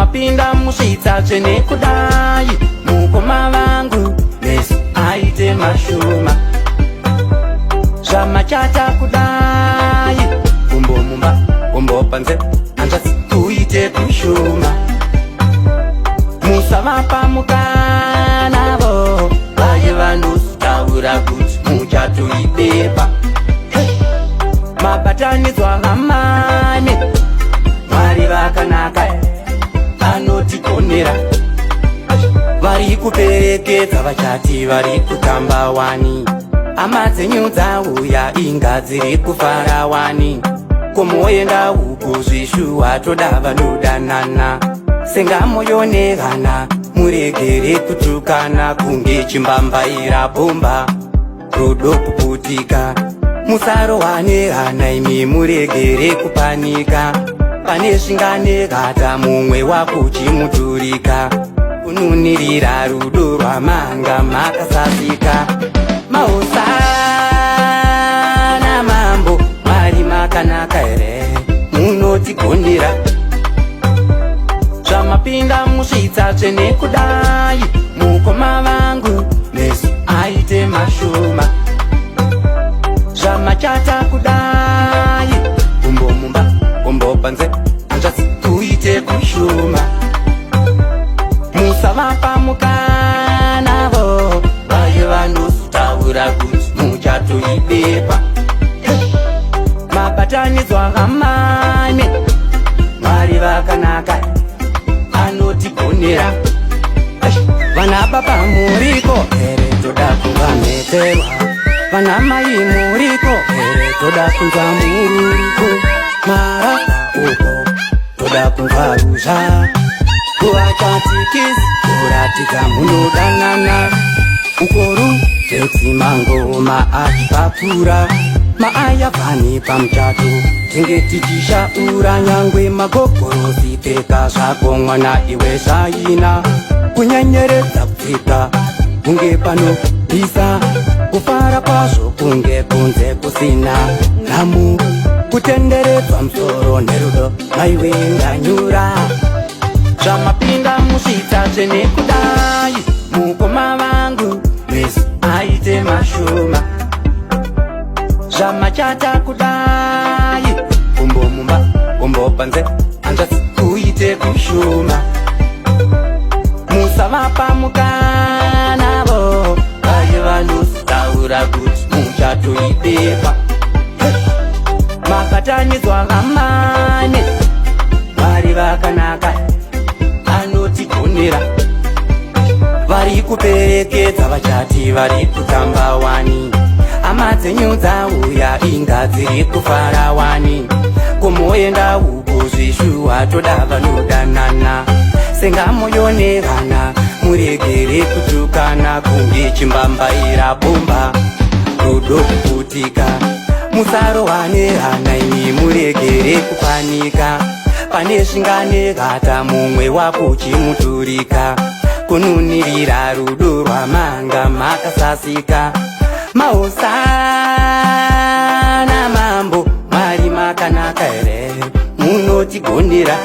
Zvamapinda musvitsa tsvene kudai, mukoma vangu Messi aite mashuma. Zvamachata kudai, kumbo mumba kumbo panze, hanzvadzi kuite kushuma. Musavapa mukanavo, vaye vanotaura kuti muchatoipepa. Mabatanidzwa hamane, Mwari vakanaka anotikonera. Vari kuperekedza vachati vari kutamba wani, hama dzenyu dzauya inga dziri kufara wani. Komoenda uku zvishuwa toda vanodanana, senga moyo nevana muregere kutukana. Kunge chimbambaira bomba rodo kuputika, musarohwane hana imi muregere kupanika. Pane zvinganekata mumwe wako chimuturika, kununirira rudo rwamanga makasasika. Maosana mambo, Mwari makanaka ere munotigondera. Zvamapinda musvitsa tsvene kudai, mukoma vangu Messi aite mashuma. Zvamachata kudai, kumbo mumba kumbo panze, hanzvadzi kuite kushuma. Musavapa mukanavo, vaye vanotaura kuti muchatoipepa. Mabatanidzwa hamane, Mwari vakanaka anotiponera. Vana baba muriko here toda kuvameterwa, vana mai muriko here toda kunzwa muriko. Maraka uko toda kungaruzha, kuvachatikisi kuratika munodanana. Ukoru teutsimangoma achipapura, maayavhani pamuchato tinge tichishaura. Nyangwe magogorosi pfeka zvako mwana iwe zvaina, kunyenyeredza kupfeka kunge panopisa. Kufara kwazvo kunge kunze kusina nhamu, kutenderedzwa musoro nerudo maiwe ndanyura. Zvamapinda musvitsa tsvene kudai, mukoma vangu Messi aite mashuma. Zvamachata kudai, kumbo mumba kumbo panze, hanzvadzi kuite kushuma. Musavapa mukanavo, vaye vanotaura kuti muchatoipepa. Mabatanidzwa hamane, Mwari vakanaka anotikonera. Vari kuperekedza vachati vari kutamba wani, hama dzenyu dzauya inga dziri kufara wani. Komoenda uku zvishuwa toda vanodanana, senga moyo nevana muregere kutukana. Kunge chimbambaira bomba rodo kuputika, musarohwane hana imi muregere kupanika. Pane zvinganekata mumwe wako chimuturika, kununirira rudo rwamanga makasasika. Maosana mambo, Mwari makanaka ere munotigondera.